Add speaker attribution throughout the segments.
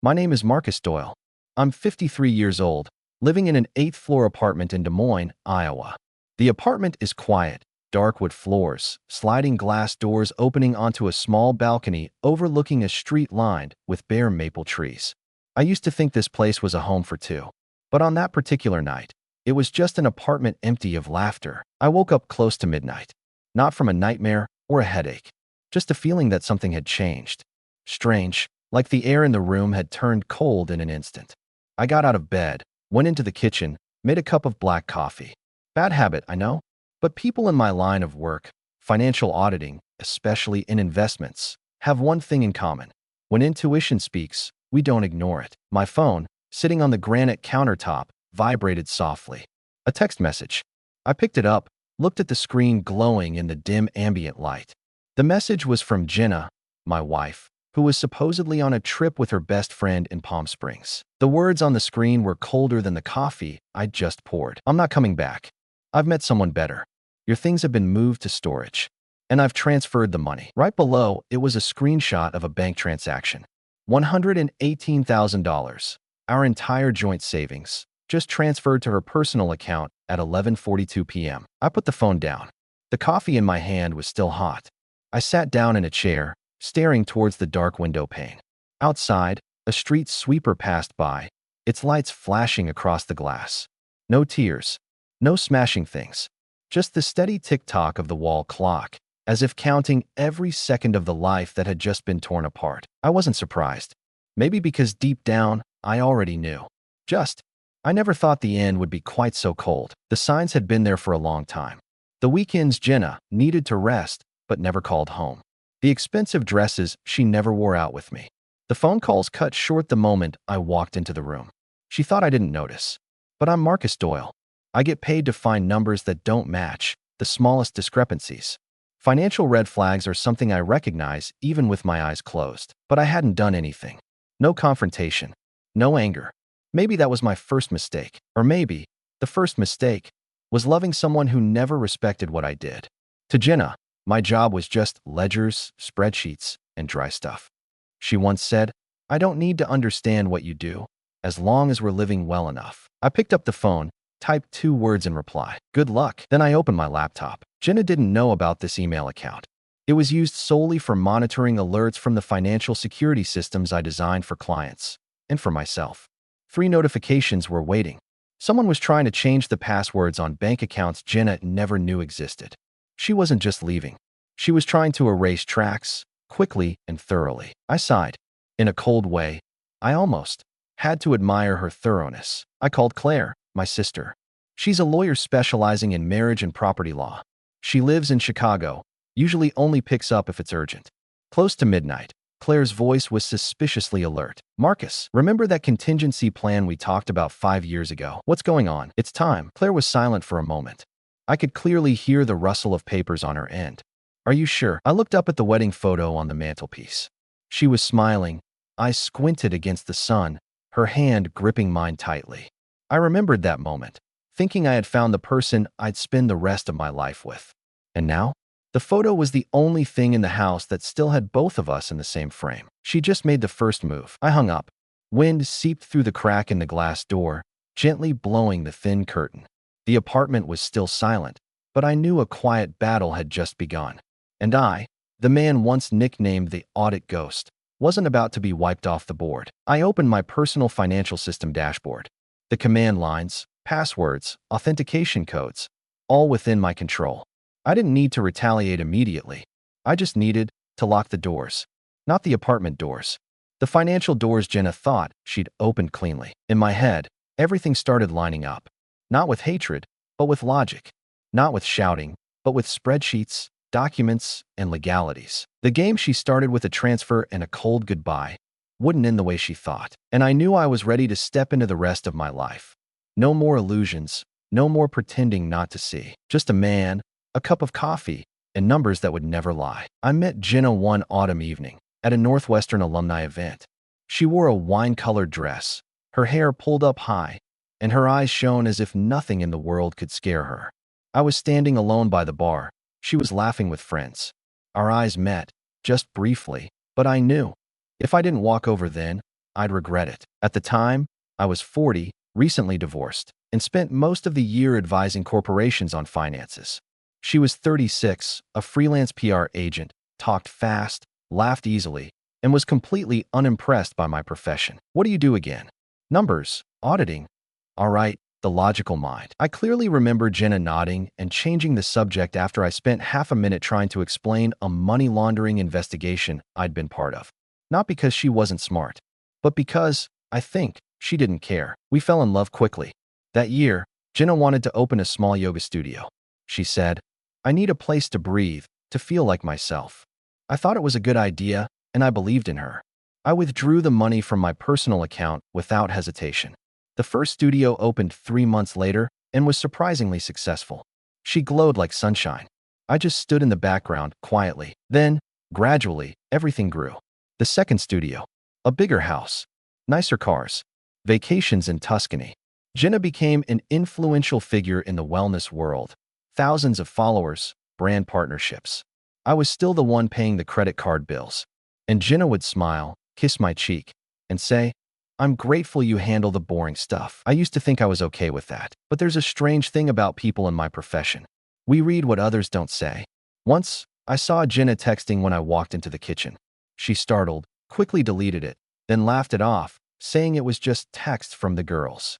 Speaker 1: My name is Marcus Doyle. I'm 53 years old, living in an 8th-floor apartment in Des Moines, Iowa. The apartment is quiet, dark wood floors, sliding glass doors opening onto a small balcony overlooking a street lined with bare maple trees. I used to think this place was a home for two. But on that particular night, it was just an apartment empty of laughter. I woke up close to midnight. Not from a nightmare or a headache. Just a feeling that something had changed. Strange, like the air in the room had turned cold in an instant. I got out of bed, went into the kitchen, made a cup of black coffee. Bad habit, I know. But people in my line of work, financial auditing, especially in investments, have one thing in common. When intuition speaks, we don't ignore it. My phone, sitting on the granite countertop, vibrated softly. A text message. I picked it up, looked at the screen glowing in the dim ambient light. The message was from Jenna, my wife, who was supposedly on a trip with her best friend in Palm Springs. The words on the screen were colder than the coffee I'd just poured. I'm not coming back. I've met someone better. Your things have been moved to storage. And I've transferred the money. Right below, it was a screenshot of a bank transaction. $118,000. Our entire joint savings, just transferred to her personal account at 11:42 p.m. I put the phone down. The coffee in my hand was still hot. I sat down in a chair, staring towards the dark window pane. Outside, a street sweeper passed by, its lights flashing across the glass. No tears, no smashing things, just the steady tick-tock of the wall clock, as if counting every second of the life that had just been torn apart. I wasn't surprised. Maybe because deep down, I already knew. I never thought the end would be quite so cold. The signs had been there for a long time. The weekends Jenna needed to rest, but never called home. The expensive dresses she never wore out with me. The phone calls cut short the moment I walked into the room. She thought I didn't notice. But I'm Marcus Doyle. I get paid to find numbers that don't match, the smallest discrepancies. Financial red flags are something I recognize even with my eyes closed. But I hadn't done anything. No confrontation. No anger. Maybe that was my first mistake. Or maybe the first mistake was loving someone who never respected what I did. To Jenna, my job was just ledgers, spreadsheets, and dry stuff. She once said, "I don't need to understand what you do, as long as we're living well enough." I picked up the phone, typed 2 words in reply. Good luck. Then I opened my laptop. Jenna didn't know about this email account. It was used solely for monitoring alerts from the financial security systems I designed for clients and for myself. 3 notifications were waiting. Someone was trying to change the passwords on bank accounts Jenna never knew existed. She wasn't just leaving. She was trying to erase tracks, quickly and thoroughly. I sighed. In a cold way, I almost had to admire her thoroughness. I called Claire, my sister. She's a lawyer specializing in marriage and property law. She lives in Chicago, usually only picks up if it's urgent. Close to midnight, Claire's voice was suspiciously alert. Marcus, remember that contingency plan we talked about 5 years ago? What's going on? It's time. Claire was silent for a moment. I could clearly hear the rustle of papers on her end. Are you sure? I looked up at the wedding photo on the mantelpiece. She was smiling, eyes squinted against the sun, her hand gripping mine tightly. I remembered that moment, thinking I had found the person I'd spend the rest of my life with. And now? The photo was the only thing in the house that still had both of us in the same frame. She just made the first move. I hung up. Wind seeped through the crack in the glass door, gently blowing the thin curtain. The apartment was still silent, but I knew a quiet battle had just begun. And I, the man once nicknamed the Audit Ghost, wasn't about to be wiped off the board. I opened my personal financial system dashboard. The command lines, passwords, authentication codes, all within my control. I didn't need to retaliate immediately. I just needed to lock the doors. Not the apartment doors. The financial doors Jenna thought she'd opened cleanly. In my head, everything started lining up. Not with hatred, but with logic. Not with shouting, but with spreadsheets, documents, and legalities. The game she started with a transfer and a cold goodbye wouldn't end the way she thought. And I knew I was ready to step into the rest of my life. No more illusions, no more pretending not to see. Just a man, a cup of coffee, and numbers that would never lie. I met Jenna one autumn evening at a Northwestern alumni event. She wore a wine-colored dress, her hair pulled up high, and her eyes shone as if nothing in the world could scare her. I was standing alone by the bar. She was laughing with friends. Our eyes met, just briefly, but I knew. If I didn't walk over then, I'd regret it. At the time, I was 40, recently divorced, and spent most of the year advising corporations on finances. She was 36, a freelance PR agent, talked fast, laughed easily, and was completely unimpressed by my profession. What do you do again? Numbers, auditing. All right, the logical mind. I clearly remember Jenna nodding and changing the subject after I spent half a minute trying to explain a money laundering investigation I'd been part of. Not because she wasn't smart, but because, I think, she didn't care. We fell in love quickly. That year, Jenna wanted to open a small yoga studio. She said, "I need a place to breathe, to feel like myself." I thought it was a good idea, and I believed in her. I withdrew the money from my personal account without hesitation. The first studio opened 3 months later and was surprisingly successful. She glowed like sunshine. I just stood in the background, quietly. Then, gradually, everything grew. The second studio. A bigger house. Nicer cars. Vacations in Tuscany. Jenna became an influential figure in the wellness world. Thousands of followers, brand partnerships. I was still the one paying the credit card bills. And Jenna would smile, kiss my cheek, and say, "I'm grateful you handle the boring stuff." I used to think I was okay with that. But there's a strange thing about people in my profession. We read what others don't say. Once, I saw Jenna texting when I walked into the kitchen. She startled, quickly deleted it, then laughed it off, saying it was just text from the girls.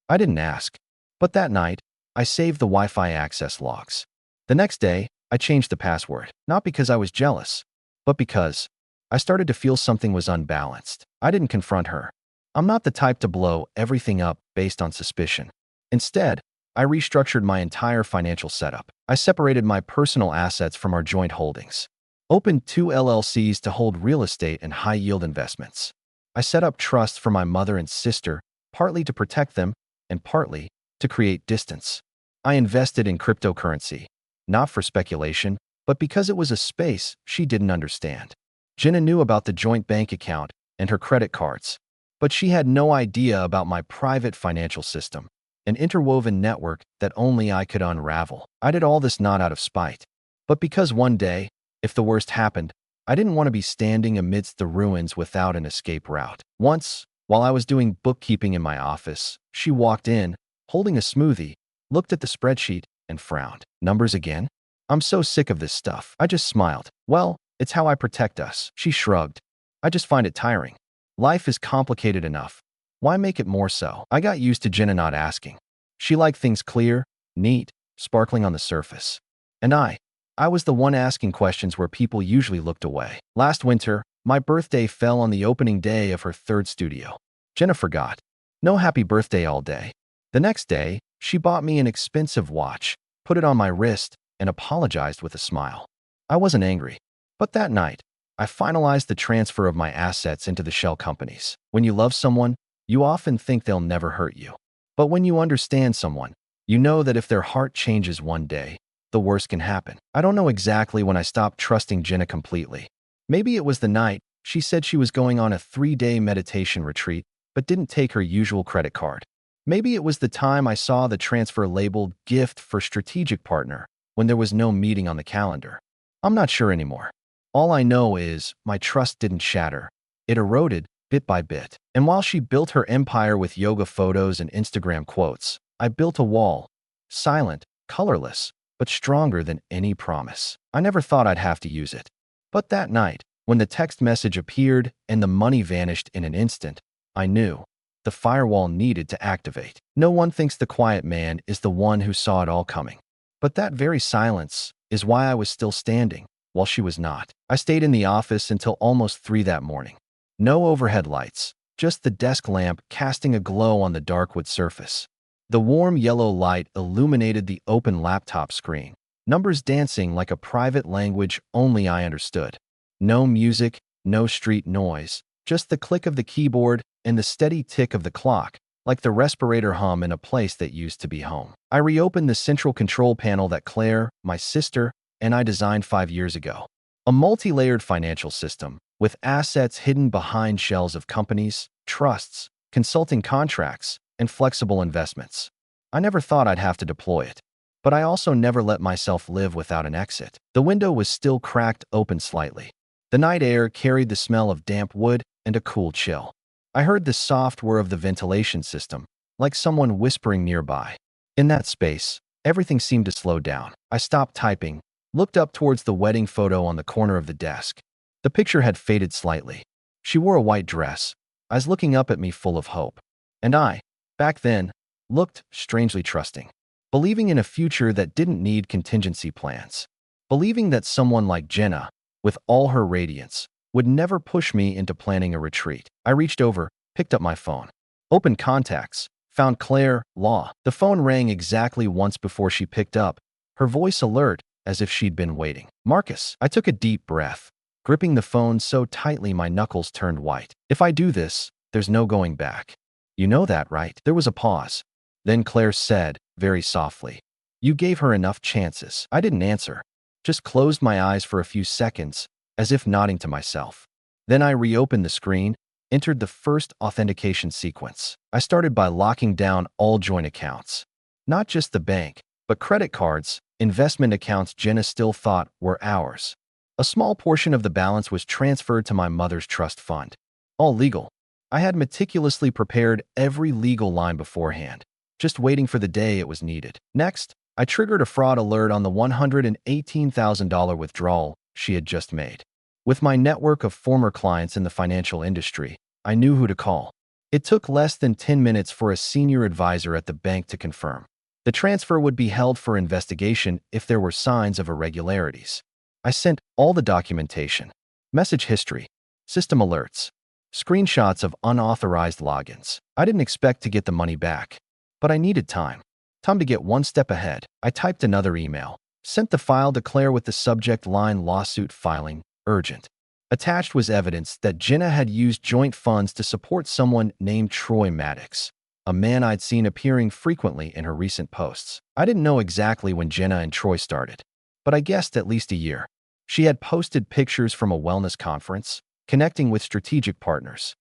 Speaker 1: I didn't ask. But that night, I saved the Wi-Fi access logs. The next day, I changed the password, not because I was jealous, but because I started to feel something was unbalanced. I didn't confront her. I'm not the type to blow everything up based on suspicion. Instead, I restructured my entire financial setup. I separated my personal assets from our joint holdings, opened 2 LLCs to hold real estate and high-yield investments. I set up trusts for my mother and sister, partly to protect them and partly to create distance. I invested in cryptocurrency, not for speculation, but because it was a space she didn't understand. Jenna knew about the joint bank account and her credit cards, but she had no idea about my private financial system, an interwoven network that only I could unravel. I did all this not out of spite, but because one day, if the worst happened, I didn't want to be standing amidst the ruins without an escape route. Once, while I was doing bookkeeping in my office, she walked in, holding a smoothie, looked at the spreadsheet, and frowned. "Numbers again? I'm so sick of this stuff." I just smiled. "Well, it's how I protect us." She shrugged. "I just find it tiring. Life is complicated enough. Why make it more so?" I got used to Jenna not asking. She liked things clear, neat, sparkling on the surface. And I was the one asking questions where people usually looked away. Last winter, my birthday fell on the opening day of her third studio. Jenna forgot. No happy birthday all day. The next day, she bought me an expensive watch, put it on my wrist, and apologized with a smile. I wasn't angry. But that night, I finalized the transfer of my assets into the shell companies. When you love someone, you often think they'll never hurt you. But when you understand someone, you know that if their heart changes one day, the worst can happen. I don't know exactly when I stopped trusting Jenna completely. Maybe it was the night she said she was going on a 3-day meditation retreat, but didn't take her usual credit card. Maybe it was the time I saw the transfer labeled "gift for strategic partner" when there was no meeting on the calendar. I'm not sure anymore. All I know is my trust didn't shatter. It eroded bit by bit. And while she built her empire with yoga photos and Instagram quotes, I built a wall, silent, colorless, but stronger than any promise. I never thought I'd have to use it. But that night, when the text message appeared and the money vanished in an instant, I knew the firewall needed to activate. No one thinks the quiet man is the one who saw it all coming. But that very silence is why I was still standing, while she was not. I stayed in the office until almost 3 that morning. No overhead lights, just the desk lamp casting a glow on the dark wood surface. The warm yellow light illuminated the open laptop screen, numbers dancing like a private language only I understood. No music, no street noise, just the click of the keyboard and the steady tick of the clock, like the respirator hum in a place that used to be home. I reopened the central control panel that Claire, my sister, and I designed 5 years ago. A multi-layered financial system, with assets hidden behind shells of companies, trusts, consulting contracts, and flexible investments. I never thought I'd have to deploy it. But I also never let myself live without an exit. The window was still cracked open slightly. The night air carried the smell of damp wood and a cool chill. I heard the soft whir of the ventilation system, like someone whispering nearby. In that space, everything seemed to slow down. I stopped typing, looked up towards the wedding photo on the corner of the desk. The picture had faded slightly. She wore a white dress, eyes looking up at me full of hope. And I, back then, looked strangely trusting, believing in a future that didn't need contingency plans, believing that someone like Jenna, with all her radiance, would never push me into planning a retreat. I reached over, picked up my phone, opened contacts, found Claire, Law. The phone rang exactly once before she picked up, her voice alert as if she'd been waiting. Marcus. I took a deep breath, gripping the phone so tightly my knuckles turned white. If I do this, there's no going back. You know that, right? There was a pause. Then Claire said, very softly, "You gave her enough chances." I didn't answer, just closed my eyes for a few seconds, as if nodding to myself. Then I reopened the screen, entered the first authentication sequence. I started by locking down all joint accounts. Not just the bank, but credit cards, investment accounts Jenna still thought were ours. A small portion of the balance was transferred to my mother's trust fund. All legal. I had meticulously prepared every legal line beforehand, just waiting for the day it was needed. Next, I triggered a fraud alert on the $118,000 withdrawal she had just made. With my network of former clients in the financial industry, I knew who to call. It took less than 10 minutes for a senior advisor at the bank to confirm. The transfer would be held for investigation if there were signs of irregularities. I sent all the documentation, message history, system alerts, screenshots of unauthorized logins. I didn't expect to get the money back, but I needed time. Time to get one step ahead. I typed another email, sent the file to Claire with the subject line "Lawsuit Filing, Urgent." Attached was evidence that Jenna had used joint funds to support someone named Troy Maddox, a man I'd seen appearing frequently in her recent posts. I didn't know exactly when Jenna and Troy started, but I guessed at least a year. She had posted pictures from a wellness conference, connecting with strategic partners.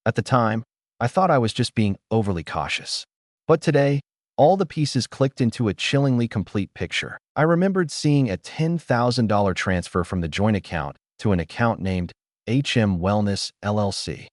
Speaker 1: At the time, I thought I was just being overly cautious. But today, all the pieces clicked into a chillingly complete picture. I remembered seeing a $10,000 transfer from the joint account to an account named HM Wellness LLC.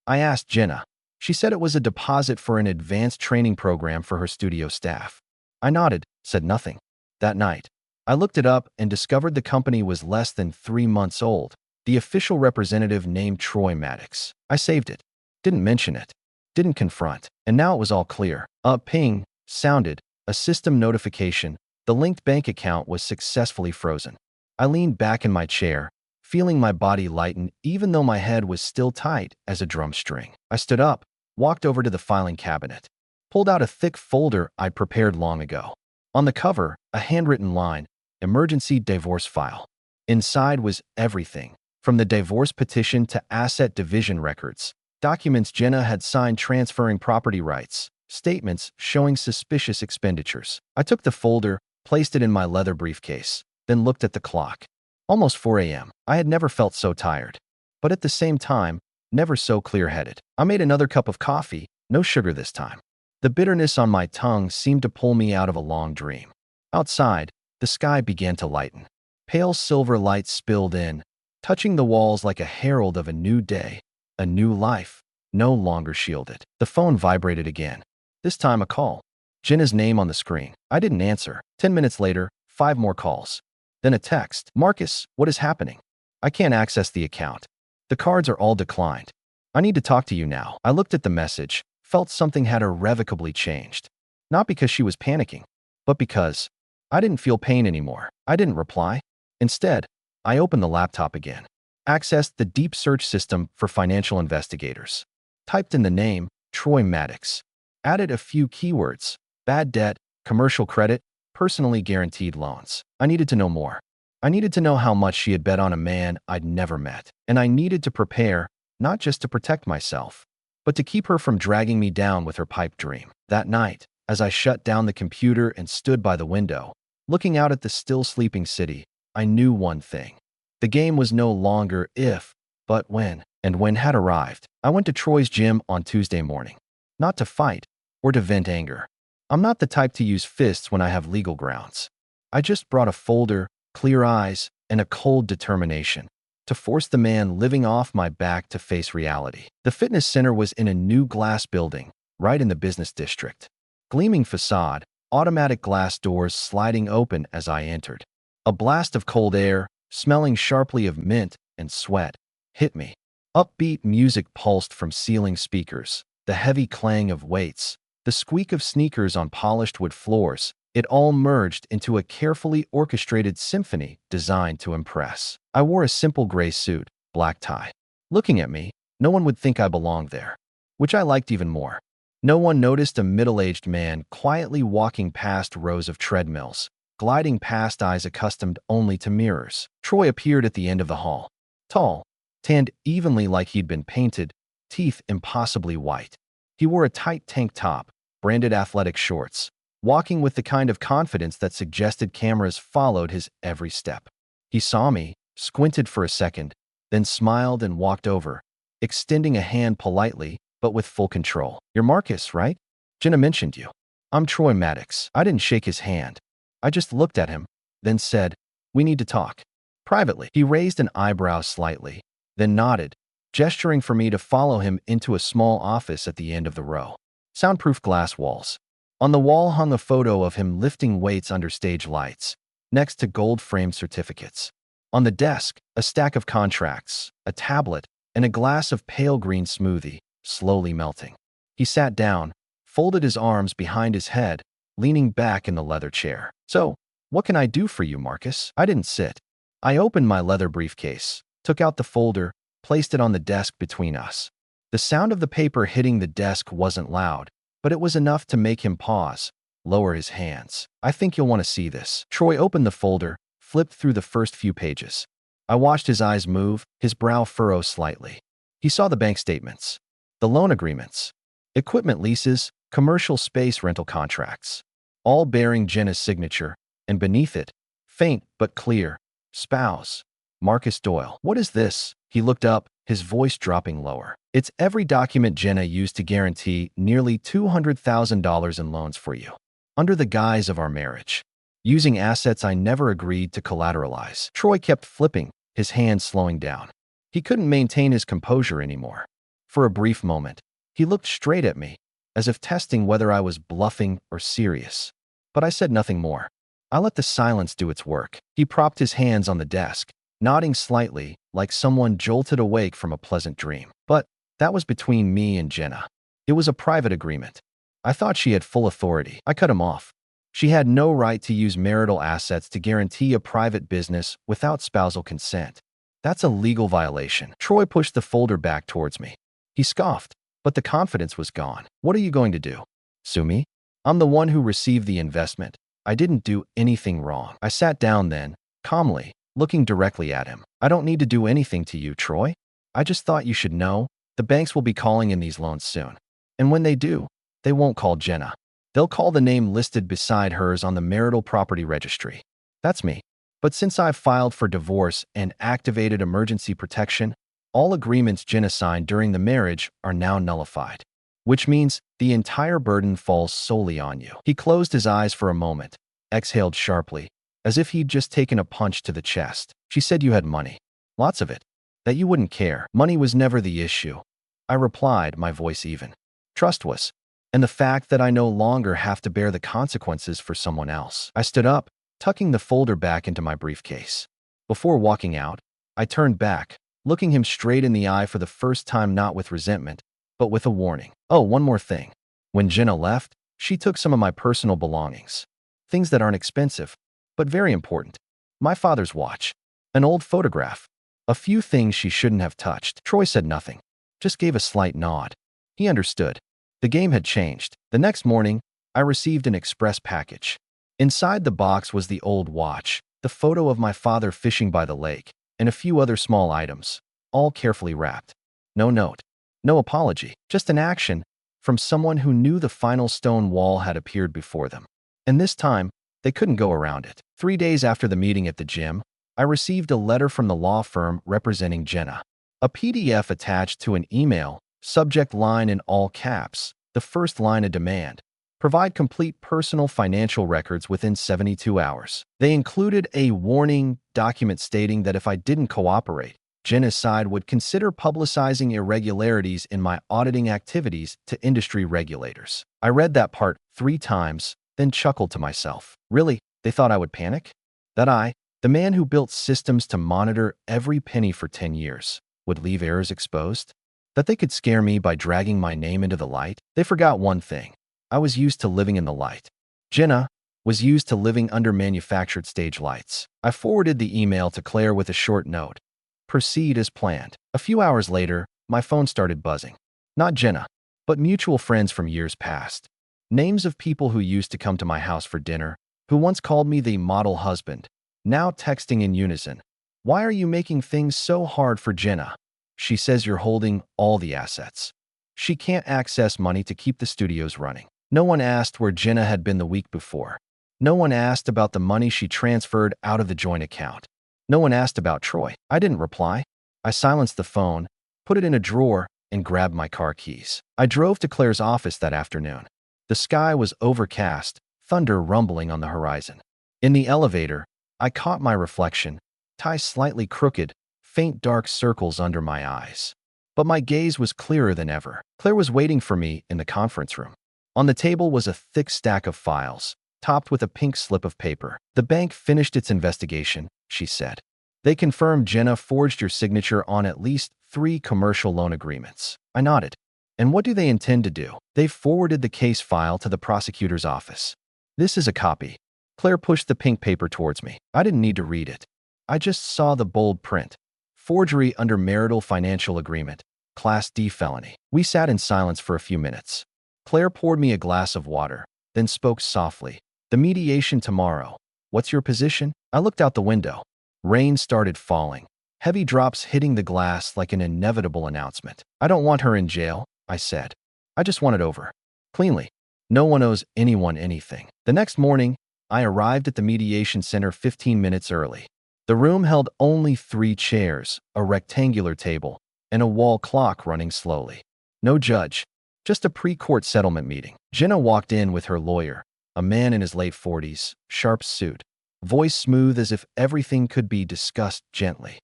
Speaker 1: I asked Jenna. She said it was a deposit for an advanced training program for her studio staff. I nodded, said nothing. That night, I looked it up and discovered the company was less than 3 months old. The official representative named Troy Maddox. I saved it. Didn't mention it. Didn't confront. And now it was all clear. A ping sounded, a system notification. The linked bank account was successfully frozen. I leaned back in my chair, feeling my body lighten even though my head was still tight as a drum string. I stood up, walked over to the filing cabinet, pulled out a thick folder I'd prepared long ago. On the cover, a handwritten line, "Emergency divorce file." Inside was everything, from the divorce petition to asset division records, documents Jenna had signed transferring property rights, statements showing suspicious expenditures. I took the folder, placed it in my leather briefcase, then looked at the clock. Almost 4 a.m. I had never felt so tired, but at the same time, never so clear-headed. I made another cup of coffee, no sugar this time. The bitterness on my tongue seemed to pull me out of a long dream. Outside, the sky began to lighten. Pale silver light spilled in, touching the walls like a herald of a new day, a new life, no longer shielded. The phone vibrated again. This time a call. Jenna's name on the screen. I didn't answer. 10 minutes later, 5 more calls. Then a text. "Marcus, what is happening? I can't access the account. The cards are all declined. I need to talk to you now." I looked at the message, felt something had irrevocably changed. Not because she was panicking, but because I didn't feel pain anymore. I didn't reply. Instead, I opened the laptop again, accessed the deep search system for financial investigators, typed in the name, Troy Maddox, added a few keywords, bad debt, commercial credit, personally guaranteed loans. I needed to know more. I needed to know how much she had bet on a man I'd never met. And I needed to prepare, not just to protect myself, but to keep her from dragging me down with her pipe dream. That night, as I shut down the computer and stood by the window, looking out at the still sleeping city, I knew one thing. The game was no longer if, but when. And when had arrived. I went to Troy's gym on Tuesday morning. Not to fight, or to vent anger. I'm not the type to use fists when I have legal grounds. I just brought a folder, clear eyes, and a cold determination. to force the man living off my back to face reality. The fitness center was in a new glass building, right in the business district. Gleaming facade, automatic glass doors sliding open as I entered. A blast of cold air, smelling sharply of mint and sweat, hit me. Upbeat music pulsed from ceiling speakers, the heavy clang of weights, the squeak of sneakers on polished wood floors. It all merged into a carefully orchestrated symphony designed to impress. I wore a simple gray suit, black tie. Looking at me, no one would think I belonged there, which I liked even more. No one noticed a middle-aged man quietly walking past rows of treadmills, gliding past eyes accustomed only to mirrors. Troy appeared at the end of the hall. Tall, tanned evenly like he'd been painted, teeth impossibly white. He wore a tight tank top, branded athletic shorts, walking with the kind of confidence that suggested cameras followed his every step. He saw me, squinted for a second, then smiled and walked over, extending a hand politely, but with full control. "You're Marcus, right? Jenna mentioned you." "I'm Troy Maddox." I didn't shake his hand. I just looked at him, then said, "We need to talk." Privately. He raised an eyebrow slightly, then nodded, gesturing for me to follow him into a small office at the end of the row. Soundproof glass walls. On the wall hung a photo of him lifting weights under stage lights, next to gold-framed certificates. On the desk, a stack of contracts, a tablet, and a glass of pale green smoothie, slowly melting. He sat down, folded his arms behind his head, leaning back in the leather chair. "So, what can I do for you, Marcus?" I didn't sit. I opened my leather briefcase, took out the folder, placed it on the desk between us. The sound of the paper hitting the desk wasn't loud, but it was enough to make him pause, lower his hands. "I think you'll want to see this." Troy opened the folder, flipped through the first few pages. I watched his eyes move, his brow furrow slightly. He saw the bank statements, the loan agreements, equipment leases, commercial space rental contracts, all bearing Jenna's signature, and beneath it, faint but clear, spouse, Marcus Doyle. "What is this?" He looked up, his voice dropping lower. "It's every document Jenna used to guarantee nearly $200,000 in loans for you, under the guise of our marriage, using assets I never agreed to collateralize." Troy kept flipping, his hands slowing down. He couldn't maintain his composure anymore. For a brief moment, he looked straight at me, as if testing whether I was bluffing or serious. But I said nothing more. I let the silence do its work. He propped his hands on the desk, nodding slightly, like someone jolted awake from a pleasant dream. But that was between me and Jenna. It was a private agreement. I thought she had full authority. I cut him off. She had no right to use marital assets to guarantee a private business without spousal consent. That's a legal violation. Troy pushed the folder back towards me. He scoffed, but the confidence was gone. "What are you going to do? Sue me? I'm the one who received the investment. I didn't do anything wrong." I sat down then, calmly, looking directly at him. "I don't need to do anything to you, Troy. I just thought you should know, the banks will be calling in these loans soon. And when they do, they won't call Jenna. They'll call the name listed beside hers on the marital property registry. That's me. But since I've filed for divorce and activated emergency protection, all agreements Jenna signed during the marriage are now nullified, which means the entire burden falls solely on you." He closed his eyes for a moment, exhaled sharply, as if he'd just taken a punch to the chest. "She said you had money. Lots of it. That you wouldn't care." "Money was never the issue," I replied, my voice even. "Trust was, and the fact that I no longer have to bear the consequences for someone else." I stood up, tucking the folder back into my briefcase. Before walking out, I turned back, looking him straight in the eye for the first time, not with resentment, but with a warning. "Oh, one more thing. When Jenna left, she took some of my personal belongings. Things that aren't expensive, but very important. My father's watch, an old photograph, a few things she shouldn't have touched." Troy said nothing, just gave a slight nod. He understood. The game had changed. The next morning, I received an express package. Inside the box was the old watch, the photo of my father fishing by the lake, and a few other small items, all carefully wrapped. No note, no apology, just an action from someone who knew the final stone wall had appeared before them. And this time, they couldn't go around it. 3 days after the meeting at the gym, I received a letter from the law firm representing Jenna. A PDF attached to an email, subject line in all caps, the first line a demand. Provide complete personal financial records within 72 hours. They included a warning document stating that if I didn't cooperate, Jenna's side would consider publicizing irregularities in my auditing activities to industry regulators. I read that part 3 times, then chuckled to myself. Really? They thought I would panic? That I, the man who built systems to monitor every penny for 10 years, would leave errors exposed? That they could scare me by dragging my name into the light? They forgot one thing. I was used to living in the light. Jenna was used to living under manufactured stage lights. I forwarded the email to Claire with a short note. Proceed as planned. A few hours later, my phone started buzzing. Not Jenna, but mutual friends from years past. Names of people who used to come to my house for dinner, who once called me the model husband, now texting in unison. Why are you making things so hard for Jenna? She says you're holding all the assets. She can't access money to keep the studios running. No one asked where Jenna had been the week before. No one asked about the money she transferred out of the joint account. No one asked about Troy. I didn't reply. I silenced the phone, put it in a drawer, and grabbed my car keys. I drove to Claire's office that afternoon. The sky was overcast, thunder rumbling on the horizon. In the elevator, I caught my reflection, tie slightly crooked, faint dark circles under my eyes. But my gaze was clearer than ever. Claire was waiting for me in the conference room. On the table was a thick stack of files, topped with a pink slip of paper. The bank finished its investigation, she said. They confirmed Jenna forged your signature on at least 3 commercial loan agreements. I nodded. And what do they intend to do? They forwarded the case file to the prosecutor's office. This is a copy. Claire pushed the pink paper towards me. I didn't need to read it. I just saw the bold print. Forgery under marital financial agreement. Class D felony. We sat in silence for a few minutes. Claire poured me a glass of water, then spoke softly. The mediation tomorrow. What's your position? I looked out the window. Rain started falling, heavy drops hitting the glass like an inevitable announcement. I don't want her in jail, I said. I just want it over. Cleanly. No one owes anyone anything. The next morning, I arrived at the mediation center 15 minutes early. The room held only 3 chairs, a rectangular table, and a wall clock running slowly. No judge, just a pre-court settlement meeting. Jenna walked in with her lawyer, a man in his late 40s, sharp suit, voice smooth as if everything could be discussed gently.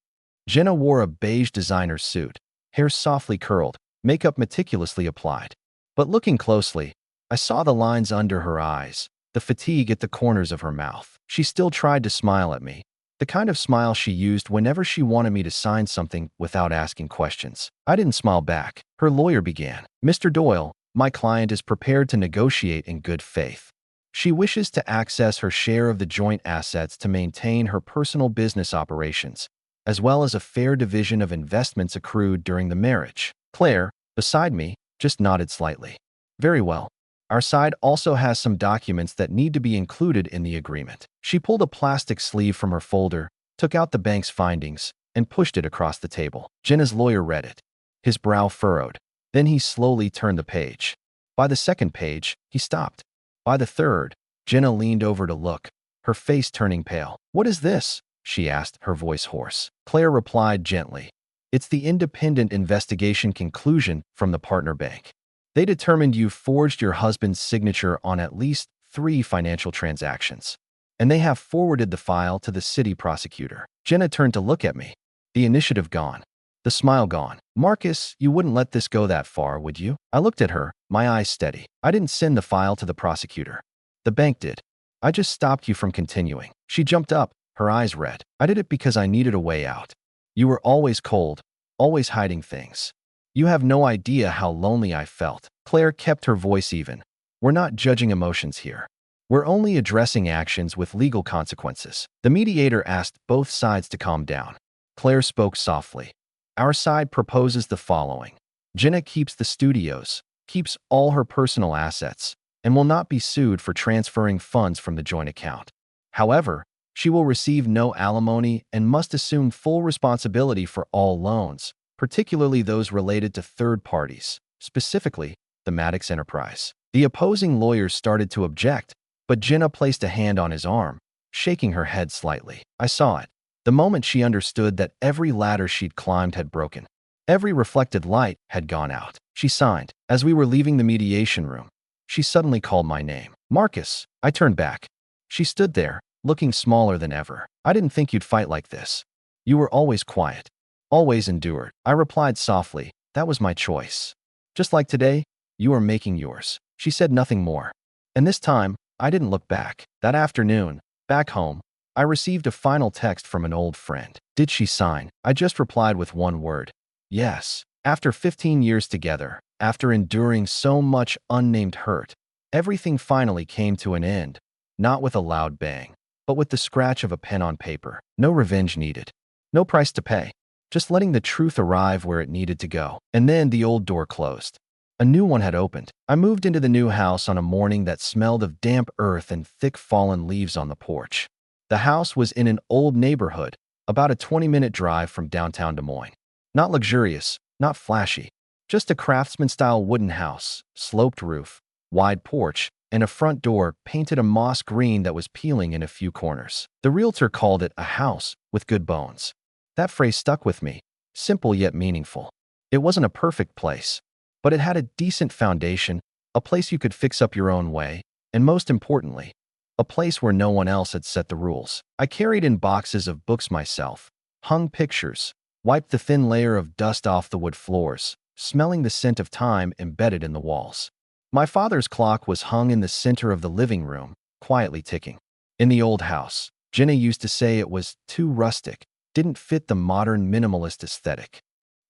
Speaker 1: Jenna wore a beige designer suit, hair softly curled, makeup meticulously applied. But looking closely, I saw the lines under her eyes, the fatigue at the corners of her mouth. She still tried to smile at me, the kind of smile she used whenever she wanted me to sign something without asking questions. I didn't smile back. Her lawyer began. Mr. Doyle, my client is prepared to negotiate in good faith. She wishes to access her share of the joint assets to maintain her personal business operations, as well as a fair division of investments accrued during the marriage. Claire, beside me, just nodded slightly. Very well. Our side also has some documents that need to be included in the agreement. She pulled a plastic sleeve from her folder, took out the bank's findings, and pushed it across the table. Jenna's lawyer read it. His brow furrowed. Then he slowly turned the page. By the second page, he stopped. By the third, Jenna leaned over to look, her face turning pale. What is this? She asked, her voice hoarse. Claire replied gently. It's the independent investigation conclusion from the partner bank. They determined you forged your husband's signature on at least 3 financial transactions, and they have forwarded the file to the city prosecutor. Jenna turned to look at me. The initiative gone. The smile gone. Marcus, you wouldn't let this go that far, would you? I looked at her, my eyes steady. I didn't send the file to the prosecutor. The bank did. I just stopped you from continuing. She jumped up, her eyes red. I did it because I needed a way out. You were always cold, always hiding things. You have no idea how lonely I felt. Claire kept her voice even. We're not judging emotions here. We're only addressing actions with legal consequences. The mediator asked both sides to calm down. Claire spoke softly. Our side proposes the following. Jenna keeps the studios, keeps all her personal assets, and will not be sued for transferring funds from the joint account. However, she will receive no alimony and must assume full responsibility for all loans, particularly those related to third parties, specifically the Maddox Enterprise. The opposing lawyers started to object, but Jenna placed a hand on his arm, shaking her head slightly. I saw it. The moment she understood that every ladder she'd climbed had broken. Every reflected light had gone out. She signed. As we were leaving the mediation room, she suddenly called my name. Marcus. I turned back. She stood there, looking smaller than ever. I didn't think you'd fight like this. You were always quiet. Always endured. I replied softly, that was my choice. Just like today, you are making yours. She said nothing more. And this time, I didn't look back. That afternoon, back home, I received a final text from an old friend. Did she sign? I just replied with one word. Yes. After 15 years together, after enduring so much unnamed hurt, everything finally came to an end, not with a loud bang, but with the scratch of a pen on paper. No revenge needed. No price to pay. Just letting the truth arrive where it needed to go. And then the old door closed. A new one had opened. I moved into the new house on a morning that smelled of damp earth and thick fallen leaves on the porch. The house was in an old neighborhood, about a 20-minute drive from downtown Des Moines. Not luxurious, not flashy, just a craftsman-style wooden house, sloped roof, wide porch, and a front door painted a moss green that was peeling in a few corners. The realtor called it a house with good bones. That phrase stuck with me, simple yet meaningful. It wasn't a perfect place, but it had a decent foundation, a place you could fix up your own way, and most importantly, a place where no one else had set the rules. I carried in boxes of books myself, hung pictures, wiped the thin layer of dust off the wood floors, smelling the scent of time embedded in the walls. My father's clock was hung in the center of the living room, quietly ticking. In the old house, Jenna used to say it was too rustic, didn't fit the modern minimalist aesthetic.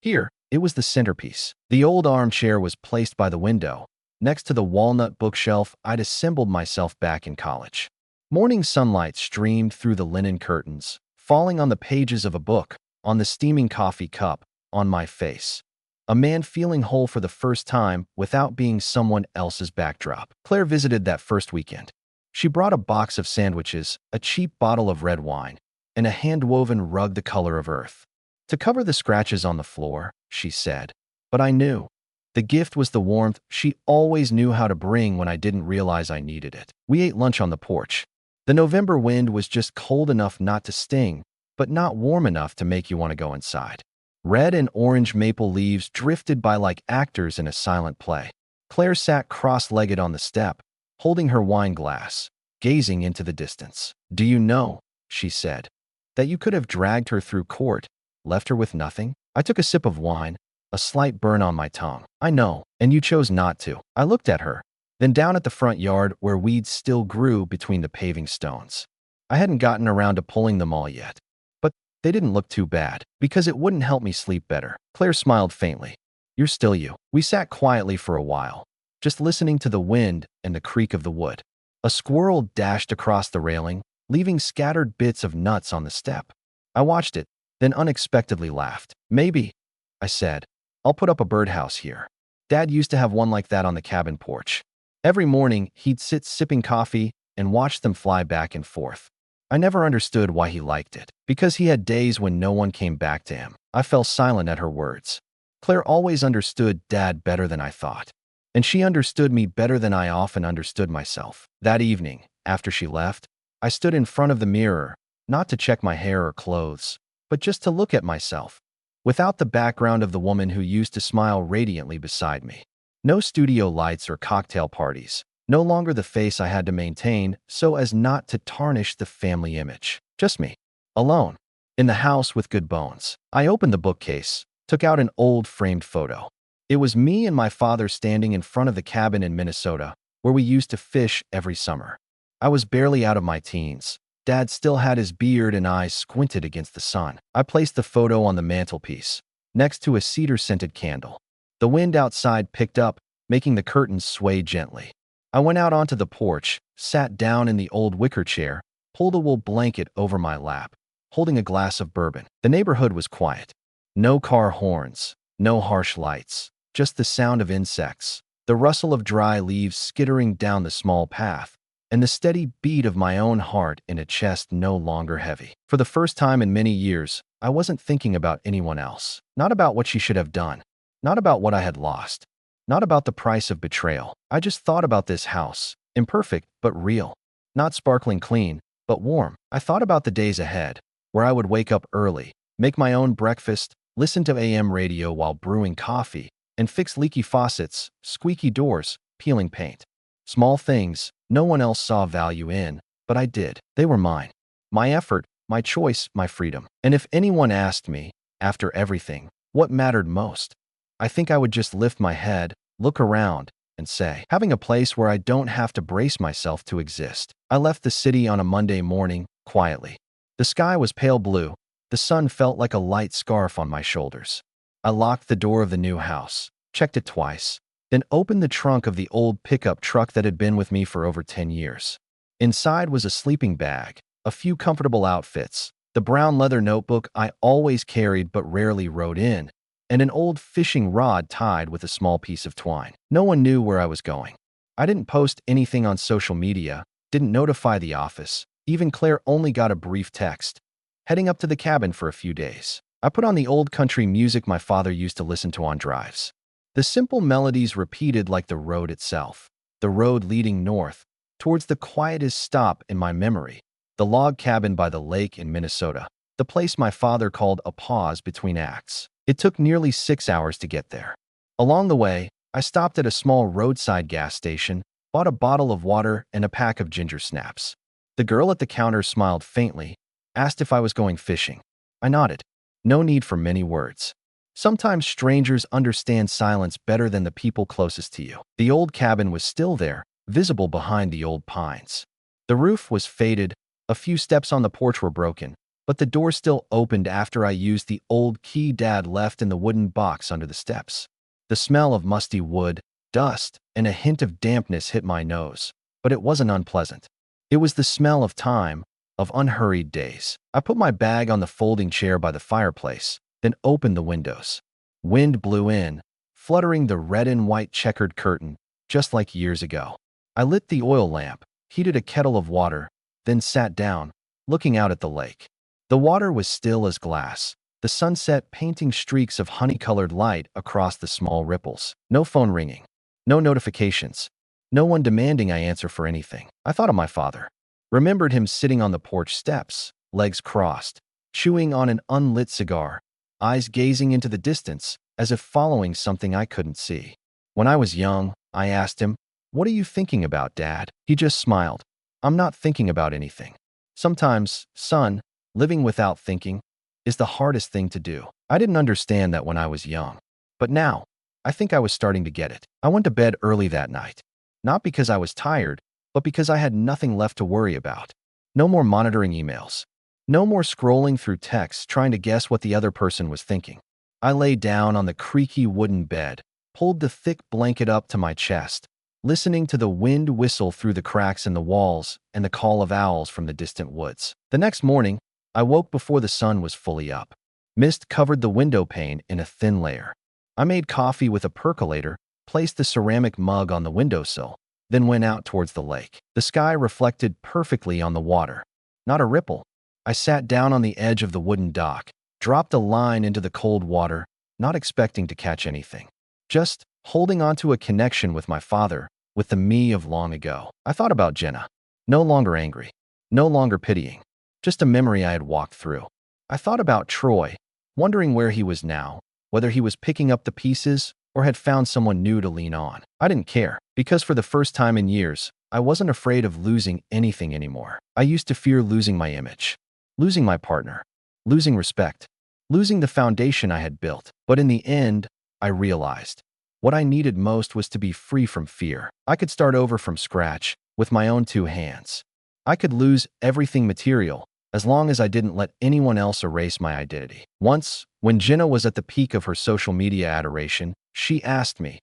Speaker 1: Here, it was the centerpiece. The old armchair was placed by the window, next to the walnut bookshelf I'd assembled myself back in college. Morning sunlight streamed through the linen curtains, falling on the pages of a book, on the steaming coffee cup, on my face. A man feeling whole for the first time without being someone else's backdrop. Claire visited that first weekend. She brought a box of sandwiches, a cheap bottle of red wine, and a hand-woven rug the color of earth. To cover the scratches on the floor, she said. But I knew. The gift was the warmth she always knew how to bring when I didn't realize I needed it. We ate lunch on the porch. The November wind was just cold enough not to sting, but not warm enough to make you want to go inside. Red and orange maple leaves drifted by like actors in a silent play. Claire sat cross-legged on the step, holding her wine glass, gazing into the distance. Do you know, she said, that you could have dragged her through court, left her with nothing? I took a sip of wine, a slight burn on my tongue. I know, and you chose not to. I looked at her, then down at the front yard where weeds still grew between the paving stones. I hadn't gotten around to pulling them all yet, but they didn't look too bad, because it wouldn't help me sleep better. Claire smiled faintly. You're still you. We sat quietly for a while, just listening to the wind and the creak of the wood. A squirrel dashed across the railing, leaving scattered bits of nuts on the step. I watched it, then unexpectedly laughed. Maybe, I said, I'll put up a birdhouse here. Dad used to have one like that on the cabin porch. Every morning, he'd sit sipping coffee and watch them fly back and forth. I never understood why he liked it, because he had days when no one came back to him. I fell silent at her words. Claire always understood Dad better than I thought, and she understood me better than I often understood myself. That evening, after she left, I stood in front of the mirror, not to check my hair or clothes, but just to look at myself, without the background of the woman who used to smile radiantly beside me. No studio lights or cocktail parties, no longer the face I had to maintain so as not to tarnish the family image. Just me, alone, in the house with good bones. I opened the bookcase, took out an old framed photo. It was me and my father standing in front of the cabin in Minnesota, where we used to fish every summer. I was barely out of my teens. Dad still had his beard and eyes squinted against the sun. I placed the photo on the mantelpiece, next to a cedar-scented candle. The wind outside picked up, making the curtains sway gently. I went out onto the porch, sat down in the old wicker chair, pulled a wool blanket over my lap, holding a glass of bourbon. The neighborhood was quiet. No car horns, no harsh lights, just the sound of insects, the rustle of dry leaves skittering down the small path, and the steady beat of my own heart in a chest no longer heavy. For the first time in many years, I wasn't thinking about anyone else. Not about what she should have done. Not about what I had lost. Not about the price of betrayal. I just thought about this house, imperfect but real. Not sparkling clean, but warm. I thought about the days ahead, where I would wake up early, make my own breakfast, listen to AM radio while brewing coffee, and fix leaky faucets, squeaky doors, peeling paint. Small things no one else saw value in, but I did. They were mine. My effort, my choice, my freedom. And if anyone asked me, After everything, what mattered most? I think I would just lift my head, look around, and say, having a place where I don't have to brace myself to exist. I left the city on a Monday morning, quietly. The sky was pale blue. The sun felt like a light scarf on my shoulders. I locked the door of the new house, checked it twice, then opened the trunk of the old pickup truck that had been with me for over 10 years. Inside was a sleeping bag, a few comfortable outfits, the brown leather notebook I always carried but rarely wrote in, and an old fishing rod tied with a small piece of twine. No one knew where I was going. I didn't post anything on social media, didn't notify the office. Even Claire only got a brief text, heading up to the cabin for a few days. I put on the old country music my father used to listen to on drives. The simple melodies repeated like the road itself, the road leading north, towards the quietest stop in my memory, the log cabin by the lake in Minnesota, the place my father called a pause between acts. It took nearly 6 hours to get there. Along the way, I stopped at a small roadside gas station, bought a bottle of water and a pack of ginger snaps. The girl at the counter smiled faintly, asked if I was going fishing. I nodded. No need for many words. Sometimes strangers understand silence better than the people closest to you. The old cabin was still there, visible behind the old pines. The roof was faded, a few steps on the porch were broken, but the door still opened after I used the old key Dad left in the wooden box under the steps. The smell of musty wood, dust, and a hint of dampness hit my nose, but it wasn't unpleasant. It was the smell of time, of unhurried days. I put my bag on the folding chair by the fireplace, then opened the windows. Wind blew in, fluttering the red and white checkered curtain, just like years ago. I lit the oil lamp, heated a kettle of water, then sat down, looking out at the lake. The water was still as glass, the sunset painting streaks of honey-colored light across the small ripples. No phone ringing, no notifications, no one demanding I answer for anything. I thought of my father. Remembered him sitting on the porch steps, legs crossed, chewing on an unlit cigar, eyes gazing into the distance as if following something I couldn't see. When I was young, I asked him, "What are you thinking about, Dad?" He just smiled. "I'm not thinking about anything." Sometimes, son, living without thinking is the hardest thing to do. I didn't understand that when I was young. But now, I think I was starting to get it. I went to bed early that night. Not because I was tired, but because I had nothing left to worry about. No more monitoring emails. No more scrolling through texts trying to guess what the other person was thinking. I lay down on the creaky wooden bed, pulled the thick blanket up to my chest, listening to the wind whistle through the cracks in the walls and the call of owls from the distant woods. The next morning, I woke before the sun was fully up. Mist covered the window pane in a thin layer. I made coffee with a percolator, placed the ceramic mug on the windowsill, then went out towards the lake. The sky reflected perfectly on the water. Not a ripple. I sat down on the edge of the wooden dock, dropped a line into the cold water, not expecting to catch anything. Just holding on to a connection with my father, with the me of long ago. I thought about Jenna. No longer angry. No longer pitying. Just a memory I had walked through. I thought about Troy, wondering where he was now, whether he was picking up the pieces or had found someone new to lean on. I didn't care, because for the first time in years, I wasn't afraid of losing anything anymore. I used to fear losing my image, losing my partner, losing respect, losing the foundation I had built. But in the end, I realized what I needed most was to be free from fear. I could start over from scratch with my own 2 hands. I could lose everything material as long as I didn't let anyone else erase my identity. Once, when Jenna was at the peak of her social media adoration, she asked me,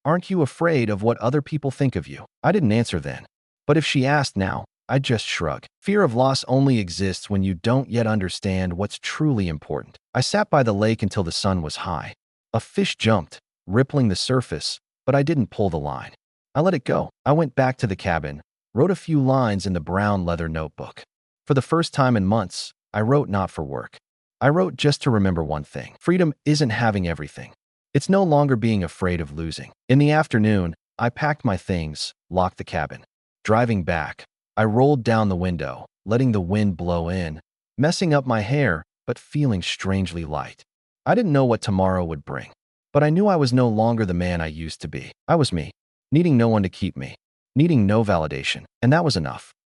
Speaker 1: "Aren't you afraid of what other people think of you?" I didn't answer then. But if she asked now, I'd just shrug. Fear of loss only exists when you don't yet understand what's truly important. I sat by the lake until the sun was high. A fish jumped, rippling the surface, but I didn't pull the line. I let it go. I went back to the cabin, wrote a few lines in the brown leather notebook. For the first time in months, I wrote not for work. I wrote just to remember one thing. Freedom isn't having everything. It's no longer being afraid of losing. In the afternoon, I packed my things, locked the cabin. Driving back, I rolled down the window, letting the wind blow in, messing up my hair, but feeling strangely light. I didn't know what tomorrow would bring, but I knew I was no longer the man I used to be. I was me, needing no one to keep me, needing no validation, and that was enough.